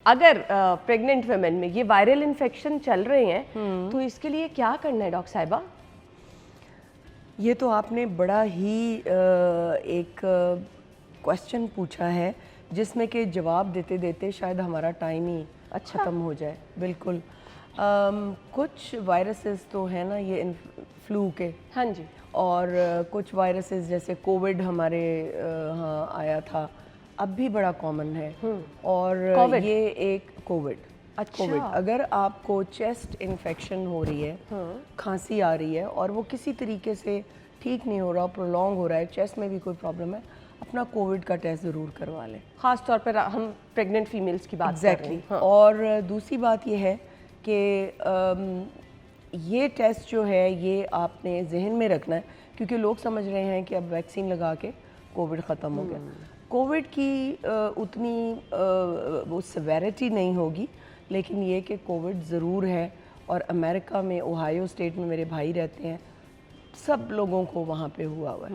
اگر pregnant women میں یہ وائرل انفیکشن چل رہے ہیں تو اس کے لیے کیا کرنا ہے ڈاکٹر صاحبہ؟ یہ تو آپ نے بڑا ہی ایک کوشچن پوچھا ہے جس میں کہ جواب دیتے دیتے شاید ہمارا ٹائم ہی ختم ہو جائے. بالکل. کچھ وائرسز تو ہیں نا یہ فلو کے, ہاں جی, اور کچھ وائرسز جیسے کووڈ ہمارے ہاں آیا تھا, اب بھی بڑا کامن ہے. اور یہ ایک کووڈ, اگر آپ کو چیسٹ انفیکشن ہو رہی ہے, کھانسی آ رہی ہے اور وہ کسی طریقے سے ٹھیک نہیں ہو رہا, پرولونگ ہو رہا ہے, چیسٹ میں بھی کوئی پرابلم ہے, اپنا کووڈ کا ٹیسٹ ضرور کروا لیں. خاص طور پر ہم پریگننٹ فیمیلز کی بات کر رہے ہیں. اور دوسری بات یہ ہے کہ یہ ٹیسٹ جو ہے یہ آپ نے ذہن میں رکھنا ہے, کیونکہ لوگ سمجھ رہے ہیں کہ اب ویکسین لگا کے کووڈ ختم ہو گیا. کووڈ کی اتنی وہ سیویرٹی نہیں ہوگی, لیکن یہ کہ کووڈ ضرور ہے. اور امریکہ میں اوہایو اسٹیٹ میں میرے بھائی رہتے ہیں, سب لوگوں کو وہاں پہ ہوا ہوا ہے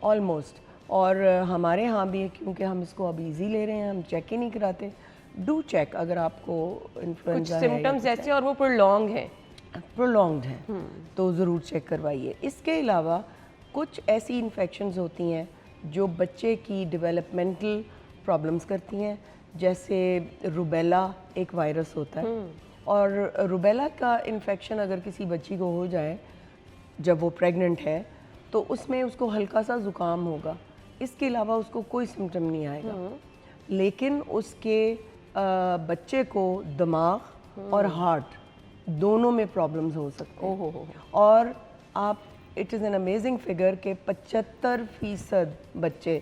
آلموسٹ. اور ہمارے ہاں بھی ہے, کیونکہ ہم اس کو اب ایزی لے رہے ہیں, ہم چیک ہی نہیں کراتے. ڈو چیک اگر آپ کو انفلوئنزا ہے, سمپٹمز ایسے اور وہ پرولونگڈ ہیں تو ضرور چیک کروائیے. اس کے علاوہ کچھ ایسی انفیکشنز ہوتی ہیں جو بچے کی ڈیولپمنٹل پرابلمز کرتی ہیں, جیسے روبیلا ایک وائرس ہوتا ہے, اور روبیلا کا انفیکشن اگر کسی بچی کو ہو جائے جب وہ پریگننٹ ہے تو اس میں اس کو ہلکا سا زکام ہوگا, اس کے علاوہ اس کو کوئی سمٹم نہیں آئے گا, لیکن اس کے بچے کو دماغ اور ہارٹ دونوں میں پرابلمز ہو سکتے ہیں. اور آپ it is an amazing figure کہ 75% بچے,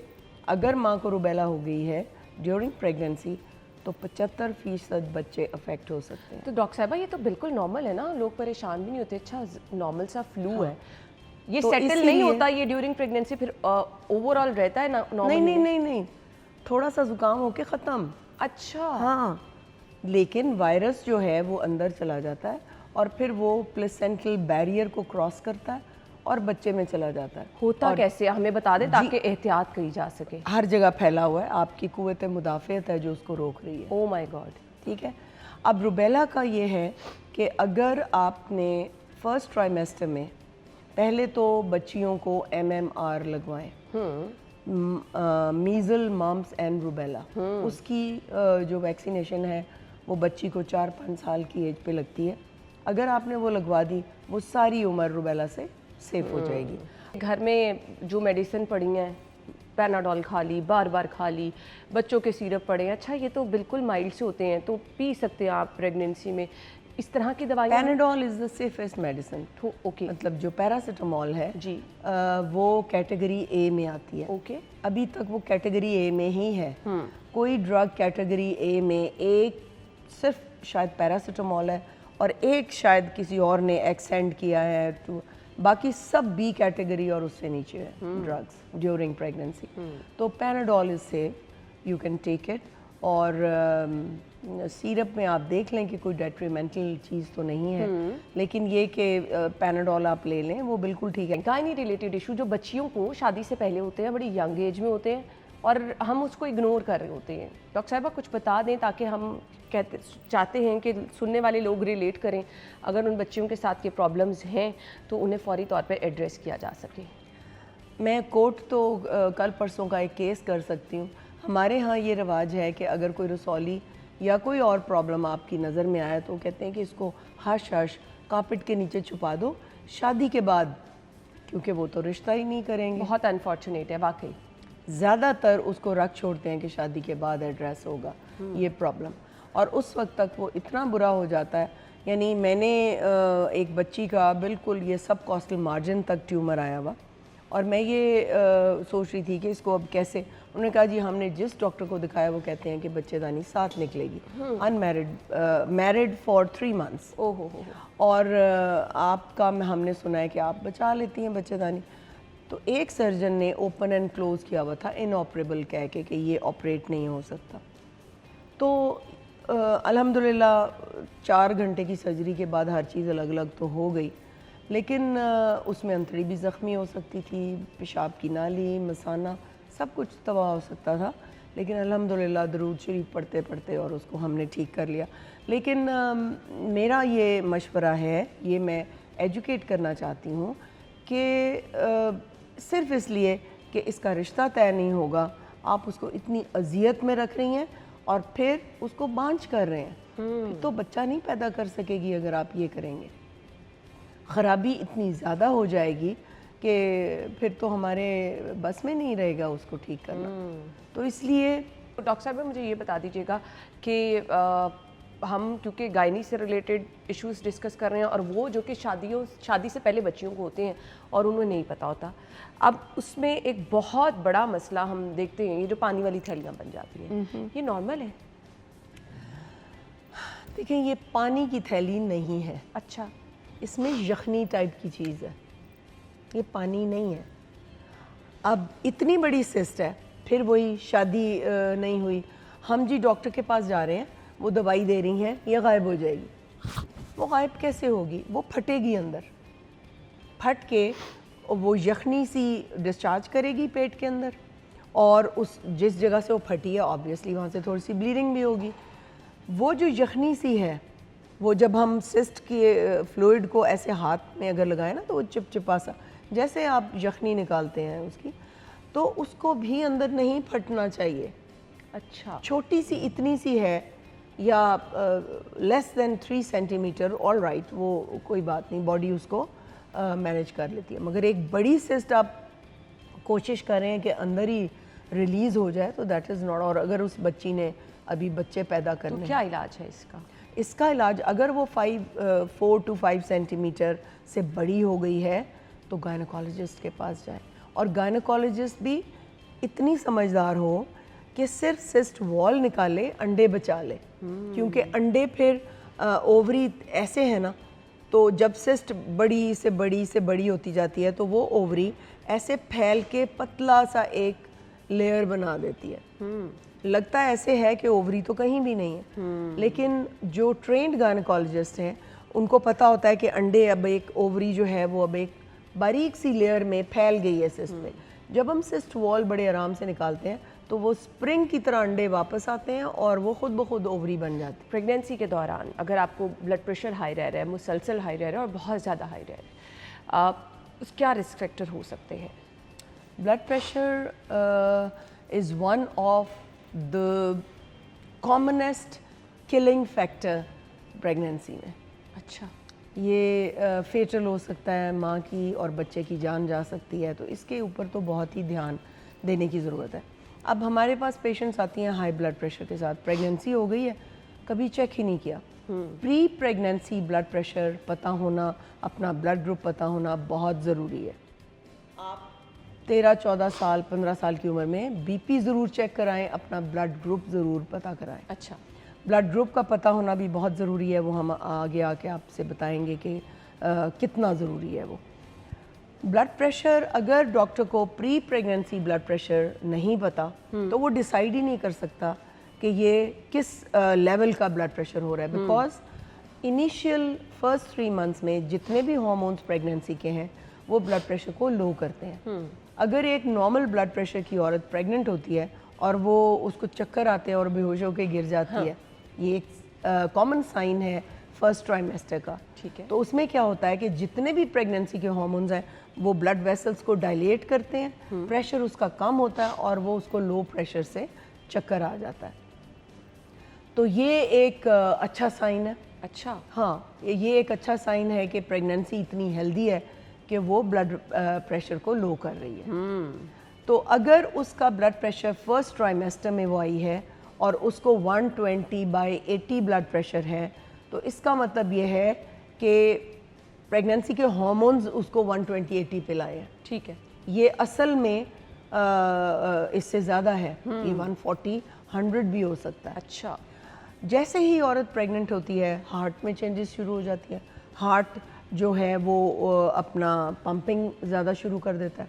اگر ماں کو روبیلا ہو گئی ہے ڈیورنگ پریگننسی تو 75% بچے افیکٹ ہو سکتے ہیں. تو ڈاکٹر صاحبہ یہ تو بالکل نارمل ہے نا, لوگ پریشان بھی نہیں ہوتے. اچھا نارمل سا فلو ہے, یہ سیٹل نہیں ہوتا یہ ڈیورنگ پریگننسی, پھر اوور آل رہتا ہے نارمل؟ نہیں, تھوڑا سا زکام ہو کے ختم. اچھا. ہاں, لیکن وائرس جو ہے وہ اندر چلا جاتا ہے اور پھر وہ پلیسنٹل بیریئر کو کراس کرتا ہے اور بچے میں چلا جاتا ہے. ہوتا کیسے ہمیں بتا دیں تاکہ احتیاط کی جا سکے. ہر جگہ پھیلا ہوا ہے, آپ کی قوت مدافعت ہے جو اس کو روک رہی ہے. او مائی گاڈ. ٹھیک ہے. اب روبیلا کا یہ ہے کہ اگر آپ نے فرسٹ ٹرائمیسٹر میں پہلے تو بچیوں کو MMR لگوائیں, میزل ممپس اینڈ روبیلا, اس کی جو ویکسینیشن ہے وہ بچی کو 4-5 سال کی ایج پہ لگتی ہے. اگر آپ نے وہ لگوا دی وہ ساری عمر روبیلا سے سیف ہو جائے گی. گھر میں جو میڈیسن پڑی ہیں, پیناڈول کھا لی, بار بار کھا لی, بچوں کے سیرپ پڑے ہیں, اچھا یہ تو بالکل مائلڈ سے ہوتے ہیں تو پی سکتے ہیں آپ پریگننسی میں, اس طرح کی دوائیاں؟ Panadol is the safest medicine. Okay. مطلب جو پیراسیٹامول ہے جی وہ کیٹیگری اے میں آتی ہے. اوکے. ابھی تک وہ کیٹیگری اے میں ہی ہے. کوئی ڈرگ کیٹیگری اے میں, ایک صرف شاید پیراسیٹامول ہے اور ایک شاید کسی اور نے ایکسٹینڈ کیا ہے, تو باقی سب بی کیٹیگری اور اس سے نیچے ہے ڈرگس ڈیورنگ پریگننسی. تو Panadol is safe, you can take it. اور سیرپ میں آپ دیکھ لیں کہ کوئی ڈیٹریمنٹل چیز تو نہیں ہے, لیکن یہ کہ پیناڈول آپ لے لیں وہ بالکل ٹھیک ہے. گائنی ریلیٹڈ ایشو جو بچیوں کو شادی سے پہلے ہوتے ہیں, بڑی ینگ ایج میں ہوتے ہیں اور ہم اس کو اگنور کر رہے ہوتے ہیں, ڈاکٹر صاحبہ کچھ بتا دیں تاکہ ہم چاہتے ہیں کہ سننے والے لوگ ریلیٹ کریں, اگر ان بچیوں کے ساتھ یہ پرابلمز ہیں تو انہیں فوری طور پہ ایڈریس کیا جا سکے. میں کوٹ تو کل پرسوں کا ایک کیس کر سکتی ہوں. ہمارے ہاں یہ رواج ہے کہ اگر کوئی رسولی یا کوئی اور پرابلم آپ کی نظر میں آئے تو کہتے ہیں کہ اس کو ہش کارپٹ کے نیچے چھپا دو شادی کے بعد, کیونکہ وہ تو رشتہ ہی نہیں کریں گے. بہت انفارچونیٹ ہے واقعی. زیادہ تر اس کو رکھ چھوڑتے ہیں کہ شادی کے بعد ایڈریس ہوگا یہ پرابلم, اور اس وقت تک وہ اتنا برا ہو جاتا ہے. یعنی میں نے ایک بچی کا بالکل یہ سب کاسٹل مارجن تک ٹیومر آیا ہوا, اور میں یہ سوچ رہی تھی کہ اس کو اب کیسے. انہوں نے کہا جی ہم نے جس ڈاکٹر کو دکھایا وہ کہتے ہیں کہ بچے دانی ساتھ نکلے گی, میرڈ فار 3 months. اور آپ کا ہم نے سنا ہے کہ آپ بچا لیتی ہیں بچے دانی. تو ایک سرجن نے اوپن اینڈ کلوز کیا ہوا تھا انآپریبل کہہ کے کہ یہ آپریٹ نہیں ہو سکتا. تو الحمدللہ 4 گھنٹے کی سرجری کے بعد ہر چیز الگ الگ تو ہو گئی, لیکن اس میں انتڑی بھی زخمی ہو سکتی تھی, پیشاب کی نالی, مثانہ, سب کچھ تباہ ہو سکتا تھا. لیکن الحمدللہ درود شریف پڑھتے پڑھتے اور اس کو ہم نے ٹھیک کر لیا. لیکن میرا یہ مشورہ ہے, یہ میں ایجوکیٹ کرنا چاہتی ہوں کہ صرف اس لیے کہ اس کا رشتہ طے نہیں ہوگا آپ اس کو اتنی اذیت میں رکھ رہی ہیں اور پھر اس کو بانچ کر رہے ہیں. پھر تو بچہ نہیں پیدا کر سکے گی اگر آپ یہ کریں گے. خرابی اتنی زیادہ ہو جائے گی کہ پھر تو ہمارے بس میں نہیں رہے گا اس کو ٹھیک کرنا. تو اس لیے ڈاکٹر صاحبہ مجھے یہ بتا دیجیے گا کہ ہم کیونکہ گائنی سے ریلیٹڈ ایشوز ڈسکس کر رہے ہیں اور وہ جو کہ شادی سے پہلے بچیوں کو ہوتے ہیں اور انہیں نہیں پتہ ہوتا, اب اس میں ایک بہت بڑا مسئلہ ہم دیکھتے ہیں, یہ جو پانی والی تھیلیاں بن جاتی ہیں, یہ نارمل ہے؟ دیکھیں یہ پانی کی تھیلی نہیں ہے. اچھا, اس میں یخنی ٹائپ کی چیز ہے, یہ پانی نہیں ہے. اب اتنی بڑی سسٹ ہے, پھر وہی شادی نہیں ہوئی, ہم جی ڈاکٹر کے پاس جا رہے ہیں, وہ دوائی دے رہی ہیں, یہ غائب ہو جائے گی. وہ غائب کیسے ہوگی؟ وہ پھٹے گی اندر, پھٹ کے وہ یخنی سی ڈسچارج کرے گی پیٹ کے اندر, اور اس جس جگہ سے وہ پھٹی ہے آبویسلی وہاں سے تھوڑی سی بلیڈنگ بھی ہوگی. وہ جو یخنی سی ہے, وہ جب ہم سسٹ کے فلوئڈ کو ایسے ہاتھ میں اگر لگائیں نا تو وہ چپ چپا سا جیسے آپ یخنی نکالتے ہیں اس کی, تو اس کو بھی اندر نہیں پھٹنا چاہیے. اچھا, چھوٹی سی اتنی سی ہے یا لیس دین 3 سینٹی میٹر, آل رائٹ, وہ کوئی بات نہیں, باڈی اس کو مینیج کر لیتی ہے. مگر ایک بڑی سسٹ آپ کوشش کریں کہ اندر ہی ریلیز ہو جائے تو دیٹ از ناٹ. اور اگر اس بچی نے ابھی بچے پیدا کرنے, تو کیا علاج ہے اس کا؟ اس کا علاج اگر وہ 4 to 5 سینٹی میٹر سے بڑی ہو گئی ہے تو گائنیکالوجسٹ کے پاس جائیں. اور گائنیکالوجسٹ بھی اتنی سمجھدار ہو کہ صرف سسٹ وال نکالے, انڈے بچا لے, کیونکہ انڈے پھر اووری ایسے ہیں نا, تو جب سسٹ بڑی سے بڑی سے بڑی ہوتی جاتی ہے تو وہ اووری ایسے پھیل کے پتلا سا ایک لیئر بنا دیتی ہے. لگتا ہے ایسے ہے کہ اووری تو کہیں بھی نہیں ہے, لیکن جو ٹرینڈ گائنیکالوجسٹ ہیں ان کو پتہ ہوتا ہے کہ انڈے اب ایک اووری جو ہے وہ اب ایک باریک سی لیئر میں پھیل گئی ہے سسٹ میں. جب ہم سسٹ وال بڑے آرام سے نکالتے ہیں تو وہ اسپرنگ کی طرح انڈے واپس آتے ہیں اور وہ خود بخود اووری بن جاتی ہے. پریگنینسی کے دوران اگر آپ کو بلڈ پریشر ہائی رہ رہا ہے, مسلسل ہائی رہ رہا ہے اور بہت زیادہ ہائی رہ رہا ہے, اس کیا رسک فیکٹر ہو سکتے ہیں؟ Blood pressure is one of the commonest killing factor pregnancy میں. اچھا, یہ فیٹل ہو سکتا ہے, ماں کی اور بچے کی جان جا سکتی ہے, تو اس کے اوپر تو بہت ہی دھیان دینے کی ضرورت ہے. اب ہمارے پاس پیشنٹس آتی ہیں ہائی بلڈ پریشر کے ساتھ, پریگننسی ہو گئی ہے, کبھی چیک ہی نہیں کیا. پری پریگننسی بلڈ پریشر پتہ ہونا, اپنا بلڈ گروپ پتہ ہونا بہت ضروری ہے. آپ 13-14 سال 15 سال کی عمر میں بی پی ضرور چیک کرائیں, اپنا بلڈ گروپ ضرور پتہ کرائیں. اچھا, بلڈ گروپ کا پتہ ہونا بھی بہت ضروری ہے, وہ ہم آگے آ کے آپ سے بتائیں گے کہ کتنا ضروری ہے وہ. بلڈ پریشر اگر ڈاکٹر کو پری پریگننسی بلڈ پریشر نہیں پتہ تو وہ ڈیسائیڈ ہی نہیں کر سکتا کہ یہ کس لیول کا بلڈ پریشر ہو رہا ہے, بیکاز انیشیل فرسٹ 3 منتھس میں جتنے بھی ہارمونس پریگننسی کے ہیں وہ بلڈ پریشر کو لو کرتے ہیں. اگر ایک نارمل بلڈ پریشر کی عورت پریگننٹ ہوتی ہے اور وہ اس کو چکر آتے ہیں اور بے ہوش ہو کے گر جاتی ہے, یہ ایک کامن سائن ہے فرسٹ ٹرائمیسٹر کا. ٹھیک ہے, تو اس میں کیا ہوتا ہے کہ جتنے بھی پریگننسی کے ہارمونز ہیں وہ بلڈ ویسلز کو ڈائلیٹ کرتے ہیں, پریشر اس کا کم ہوتا ہے اور وہ اس کو لو پریشر سے چکر آ جاتا ہے. تو یہ ایک اچھا سائن ہے. اچھا, ہاں, یہ ایک اچھا سائن ہے کہ پریگننسی اتنی ہیلدی ہے کہ وہ بلڈ پریشر کو لو کر رہی ہے. تو اگر اس کا بلڈ پریشر فرسٹ ٹرائمیسٹر میں وہ آئی ہے اور اس کو 120/80 بلڈ پریشر ہے, تو اس کا مطلب یہ ہے کہ پریگننسی کے ہارمونز اس کو 120/80 پہ لائے ہیں. ٹھیک ہے, یہ اصل میں اس سے زیادہ ہے, یہ 140-100 بھی ہو سکتا ہے. اچھا, جیسے ہی عورت پریگننٹ ہوتی ہے ہارٹ میں چینجز شروع ہو جاتی ہیں, ہارٹ جو ہے وہ اپنا پمپنگ زیادہ شروع کر دیتا ہے,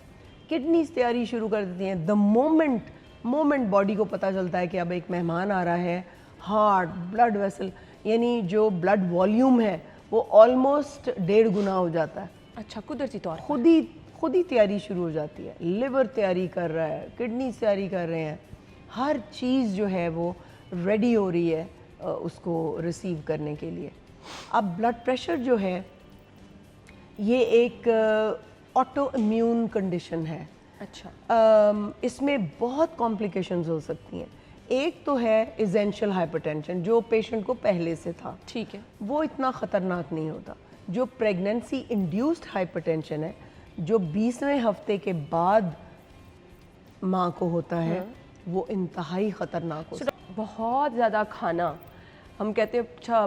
کڈنیز تیاری شروع کر دیتی ہیں. دا مومنٹ باڈی کو پتہ چلتا ہے کہ اب ایک مہمان آ رہا ہے, ہارٹ بلڈ ویسل یعنی جو بلڈ والیوم ہے وہ آلموسٹ 1.5 گنا ہو جاتا ہے. اچھا, قدرتی طور خود ہی تیاری شروع ہو جاتی ہے. لیور تیاری کر رہا ہے, کڈنیز تیاری کر رہے ہیں, ہر چیز جو ہے وہ ریڈی ہو رہی ہے اس کو ریسیو کرنے کے لیے. اب بلڈ پریشر جو ہے یہ ایک آٹو امیون کنڈیشن ہے. اچھا. اس میں بہت کمپلیکیشنز ہو سکتی ہیں. ایک تو ہے ایسینشیل ہائپر ٹینشن جو پیشنٹ کو پہلے سے تھا, ٹھیک ہے, وہ اتنا خطرناک نہیں ہوتا. جو پریگننسی انڈیوسڈ ہائپر ٹینشن ہے جو 20ویں ہفتے کے بعد ماں کو ہوتا ہے, وہ انتہائی خطرناک ہوتا ہے. بہت زیادہ کھانا, ہم کہتے ہیں اچھا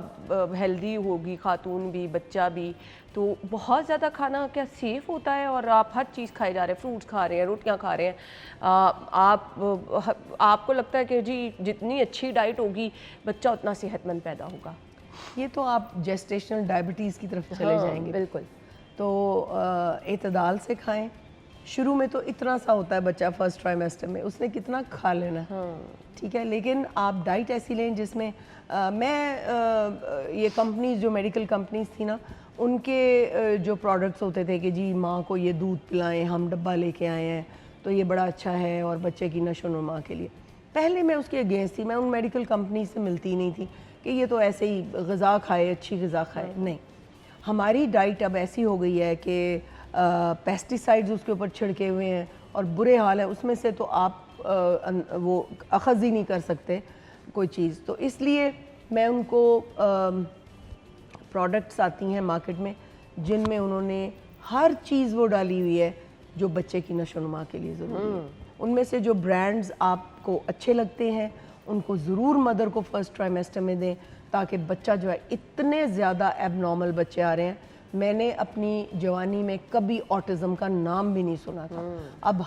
ہیلدی ہوگی خاتون بھی بچہ بھی, تو بہت زیادہ کھانا کیا سیف ہوتا ہے؟ اور آپ ہر چیز کھائے جا رہے ہیں, فروٹس کھا رہے ہیں, روٹیاں کھا رہے ہیں, آپ کو لگتا ہے کہ جی جتنی اچھی ڈائٹ ہوگی بچہ اتنا صحت مند پیدا ہوگا؟ یہ تو آپ جیسٹیشنل ڈائبٹیز کی طرف چلے جائیں گے. بالکل. تو اعتدال سے کھائیں. شروع میں تو اتنا سا ہوتا ہے بچہ فرسٹ ٹرائمیسٹر میں, اس نے کتنا کھا لینا, ٹھیک ہے, لیکن آپ ڈائٹ ایسی لیں جس میں میں یہ کمپنیز جو میڈیکل کمپنیز تھی نا, ان کے جو پروڈکٹس ہوتے تھے کہ جی ماں کو یہ دودھ پلائیں, ہم ڈبہ لے کے آئے ہیں تو یہ بڑا اچھا ہے اور بچے کی نشو و نما کے لیے, پہلے میں اس کے اگینسٹ تھی. میں ان میڈیکل کمپنیز سے ملتی نہیں تھی کہ یہ تو ایسے ہی غذا کھائے, اچھی غذا کھائے. نہیں, ہماری ڈائٹ اب ایسی ہو گئی ہے کہ پیسٹیسائڈز اس کے اوپر چھڑکے ہوئے ہیں اور برے حال ہے, اس میں سے تو آپ وہ اخذ ہی نہیں کر سکتے کوئی چیز. تو اس لیے میں ان کو پروڈکٹس آتی ہیں مارکیٹ میں جن میں انہوں نے ہر چیز وہ ڈالی ہوئی ہے جو بچے کی نشو و نما کے لیے ضروری ہے. ان میں سے جو برانڈز آپ کو اچھے لگتے ہیں ان کو ضرور مدر کو فرسٹ ٹرائمیسٹر میں دیں, تاکہ بچہ جو ہے, اتنے زیادہ ایب نارمل بچے آ رہے ہیں. میں نے اپنی جوانی میں کبھی آٹزم کا نام بھی نہیں سنا تھا. اب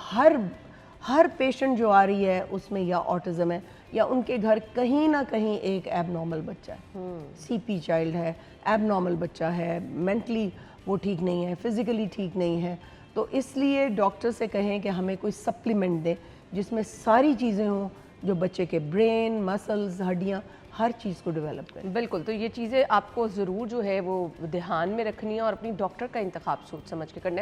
ہر پیشنٹ جو آ رہی ہے اس میں یا آٹزم ہے یا ان کے گھر کہیں نہ کہیں ایک ایب نارمل بچہ ہے, سی پی چائلڈ ہے, ایب نارمل بچہ ہے, مینٹلی وہ ٹھیک نہیں ہے, فزیکلی ٹھیک نہیں ہے. تو اس لیے ڈاکٹر سے کہیں کہ ہمیں کوئی سپلیمنٹ دیں جس میں ساری چیزیں ہوں جو بچے کے برین, مسلز, ہڈیاں, ہر چیز کو ڈیولپ کریں. بالکل. تو یہ چیزیں آپ کو ضرور جو ہے وہ دھیان میں رکھنی ہے اور اپنی ڈاکٹر کا انتخاب سوچ سمجھ کے کرنا ہے.